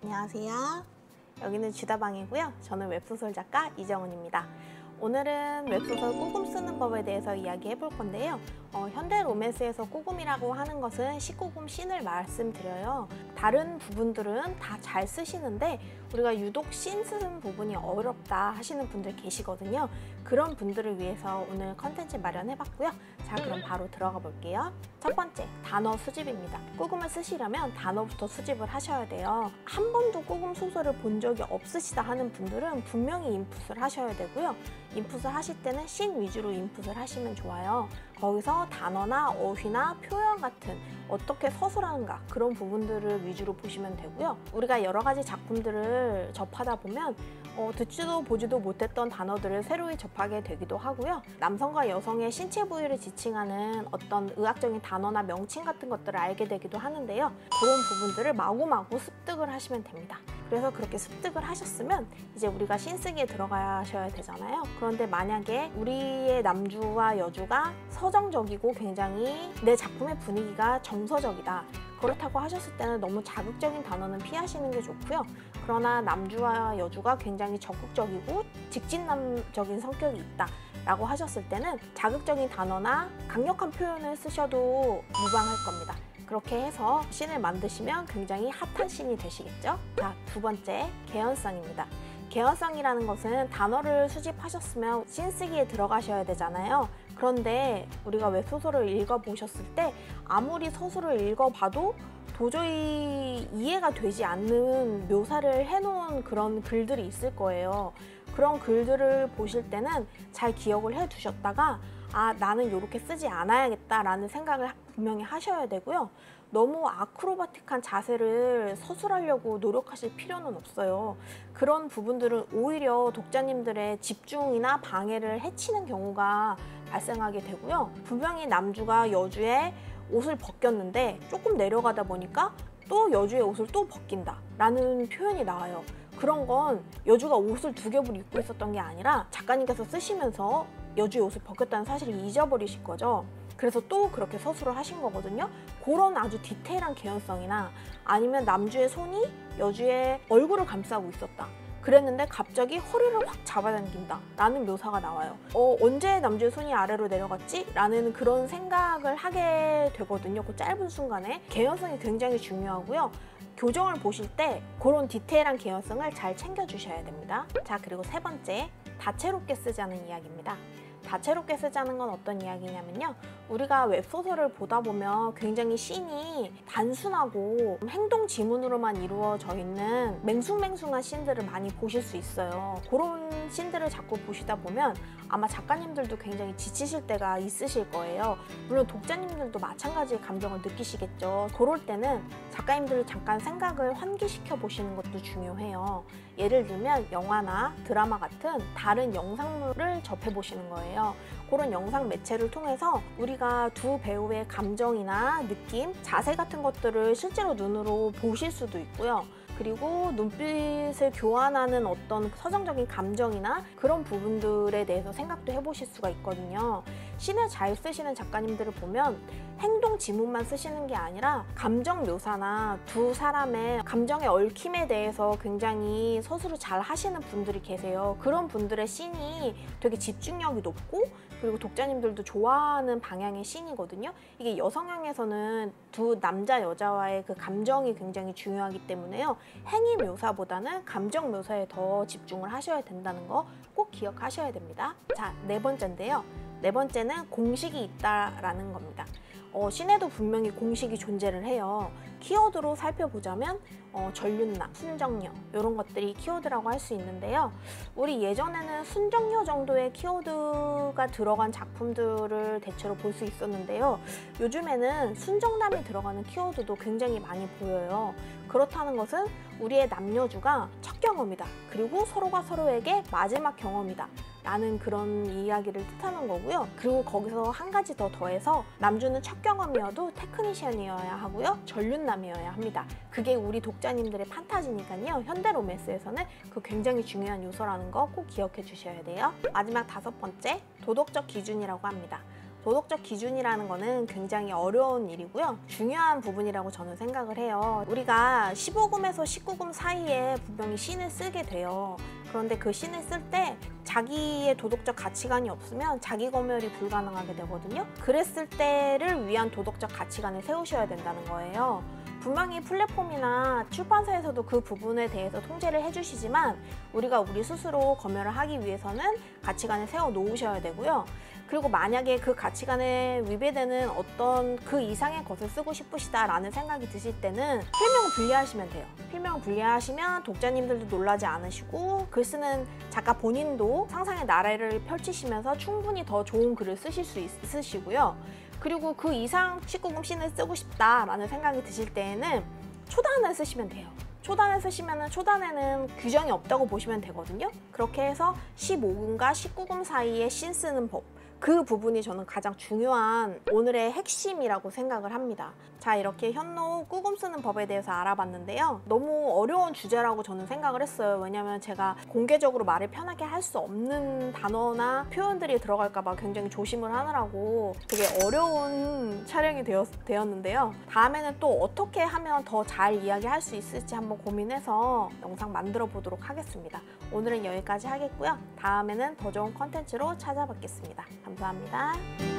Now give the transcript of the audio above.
안녕하세요. 여기는 쥐다방이고요. 저는 웹소설 작가 이정은입니다. 오늘은 웹소설 꾸금 쓰는 법에 대해서 이야기해 볼 건데요. 현대 로맨스에서 꾸금이라고 하는 것은 시꾸금 씬을 말씀드려요. 다른 부분들은 다 잘 쓰시는데 우리가 유독 씬 쓰는 부분이 어렵다 하시는 분들 계시거든요. 그런 분들을 위해서 오늘 컨텐츠 마련해 봤고요. 자, 그럼 바로 들어가 볼게요. 첫 번째, 단어 수집입니다. 꾸금을 쓰시려면 단어부터 수집을 하셔야 돼요. 한 번도 꾸금 소설을 본 적이 없으시다 하는 분들은 분명히 인풋을 하셔야 되고요. 인풋을 하실 때는 씬 위주로 인풋을 하시면 좋아요. 거기서 단어나 어휘나 표현 같은 어떻게 서술하는가 그런 부분들을 위주로 보시면 되고요. 우리가 여러 가지 작품들을 접하다 보면 듣지도 보지도 못했던 단어들을 새로이 접하게 되기도 하고요. 남성과 여성의 신체 부위를 지칭하는 어떤 의학적인 단어나 명칭 같은 것들을 알게 되기도 하는데요. 그런 부분들을 마구마구 습득을 하시면 됩니다. 그래서 그렇게 습득을 하셨으면 이제 우리가 신쓰기에 들어가셔야 되잖아요. 그런데 만약에 우리의 남주와 여주가 서정적이고 굉장히 내 작품의 분위기가 정서적이다. 그렇다고 하셨을 때는 너무 자극적인 단어는 피하시는 게 좋고요. 그러나 남주와 여주가 굉장히 적극적이고 직진남적인 성격이 있다 라고 하셨을 때는 자극적인 단어나 강력한 표현을 쓰셔도 무방할 겁니다. 그렇게 해서 씬을 만드시면 굉장히 핫한 씬이 되시겠죠? 자, 두 번째, 개연성입니다. 개연성이라는 것은 단어를 수집하셨으면 씬 쓰기에 들어가셔야 되잖아요. 그런데 우리가 웹소설을 읽어보셨을 때 아무리 서술을 읽어봐도 도저히 이해가 되지 않는 묘사를 해놓은 그런 글들이 있을 거예요. 그런 글들을 보실 때는 잘 기억을 해두셨다가 나는 이렇게 쓰지 않아야겠다라는 생각을 분명히 하셔야 되고요. 너무 아크로바틱한 자세를 서술하려고 노력하실 필요는 없어요. 그런 부분들은 오히려 독자님들의 집중이나 방해를 해치는 경우가 발생하게 되고요. 분명히 남주가 여주의 옷을 벗겼는데 조금 내려가다 보니까 또 여주의 옷을 또 벗긴다 라는 표현이 나와요. 그런 건 여주가 옷을 두 겹을 입고 있었던 게 아니라 작가님께서 쓰시면서 여주의 옷을 벗겼다는 사실을 잊어버리신 거죠. 그래서 또 그렇게 서술을 하신 거거든요. 그런 아주 디테일한 개연성이나 아니면 남주의 손이 여주의 얼굴을 감싸고 있었다. 그랬는데 갑자기 허리를 확 잡아당긴다 라는 묘사가 나와요. 언제 남주의 손이 아래로 내려갔지? 라는 그런 생각을 하게 되거든요. 그 짧은 순간에. 개연성이 굉장히 중요하고요. 교정을 보실 때 그런 디테일한 개연성을 잘 챙겨주셔야 됩니다. 자, 그리고 세 번째, 다채롭게 쓰자는 이야기입니다. 다채롭게 쓰자는 건 어떤 이야기냐면요. 우리가 웹소설을 보다 보면 굉장히 씬이 단순하고 행동 지문으로만 이루어져 있는 맹숭맹숭한 씬들을 많이 보실 수 있어요. 그런 씬들을 자꾸 보시다 보면 아마 작가님들도 굉장히 지치실 때가 있으실 거예요. 물론 독자님들도 마찬가지의 감정을 느끼시겠죠. 그럴 때는 작가님들이 잠깐 생각을 환기시켜 보시는 것도 중요해요. 예를 들면 영화나 드라마 같은 다른 영상물을 접해보시는 거예요. 그런 영상 매체를 통해서 우리가 두 배우의 감정이나 느낌, 자세 같은 것들을 실제로 눈으로 보실 수도 있고요. 그리고 눈빛을 교환하는 어떤 서정적인 감정이나 그런 부분들에 대해서 생각도 해보실 수가 있거든요. 씬을 잘 쓰시는 작가님들을 보면 행동 지문만 쓰시는 게 아니라 감정 묘사나 두 사람의 감정의 얽힘에 대해서 굉장히 서술을 잘 하시는 분들이 계세요. 그런 분들의 씬이 되게 집중력이 높고 그리고 독자님들도 좋아하는 방향의 씬이거든요. 이게 여성향에서는 두 남자 여자와의 그 감정이 굉장히 중요하기 때문에요. 행위 묘사보다는 감정 묘사에 더 집중을 하셔야 된다는 거 꼭 기억하셔야 됩니다. 자, 네 번째인데요. 네 번째는 공식이 있다라는 겁니다. 씬에도 분명히 공식이 존재를 해요. 키워드로 살펴보자면 전륜남, 순정녀 이런 것들이 키워드라고 할 수 있는데요. 우리 예전에는 순정녀 정도의 키워드가 들어간 작품들을 대체로 볼 수 있었는데요. 요즘에는 순정남이 들어가는 키워드도 굉장히 많이 보여요. 그렇다는 것은 우리의 남녀주가 첫 경험이다. 그리고 서로가 서로에게 마지막 경험이다. 라는 그런 이야기를 뜻하는 거고요. 그리고 거기서 한 가지 더 더해서 남주는 첫 경험이어도 테크니션이어야 하고요. 전륜남이어야 합니다. 그게 우리 독자님들의 판타지니까요. 현대 로맨스에서는 그 굉장히 중요한 요소라는 거 꼭 기억해 주셔야 돼요. 마지막 다섯 번째, 도덕적 기준이라고 합니다. 도덕적 기준이라는 거는 굉장히 어려운 일이고요. 중요한 부분이라고 저는 생각을 해요. 우리가 15금에서 19금 사이에 분명히 신을 쓰게 돼요. 그런데 그 신을 쓸 때 자기의 도덕적 가치관이 없으면 자기 검열이 불가능하게 되거든요. 그랬을 때를 위한 도덕적 가치관을 세우셔야 된다는 거예요. 분명히 플랫폼이나 출판사에서도 그 부분에 대해서 통제를 해주시지만 우리가 우리 스스로 검열을 하기 위해서는 가치관을 세워 놓으셔야 되고요. 그리고 만약에 그 가치관에 위배되는 어떤 그 이상의 것을 쓰고 싶으시다라는 생각이 드실 때는 필명을 분리하시면 돼요. 필명을 분리하시면 독자님들도 놀라지 않으시고 글 쓰는 작가 본인도 상상의 나래를 펼치시면서 충분히 더 좋은 글을 쓰실 수 있으시고요. 그리고 그 이상 19금 신을 쓰고 싶다라는 생각이 드실 때에는 초단을 쓰시면 돼요. 초단을 쓰시면 초단에는 규정이 없다고 보시면 되거든요. 그렇게 해서 15금과 19금 사이에 신 쓰는 법, 그 부분이 저는 가장 중요한 오늘의 핵심이라고 생각을 합니다. 자, 이렇게 현노 꾸금 쓰는 법에 대해서 알아봤는데요. 너무 어려운 주제라고 저는 생각을 했어요. 왜냐면 제가 공개적으로 말을 편하게 할 수 없는 단어나 표현들이 들어갈까 봐 굉장히 조심을 하느라고 되게 어려운 촬영이 되었는데요. 다음에는 또 어떻게 하면 더 잘 이야기할 수 있을지 한번 고민해서 영상 만들어 보도록 하겠습니다. 오늘은 여기까지 하겠고요. 다음에는 더 좋은 컨텐츠로 찾아뵙겠습니다. 감사합니다.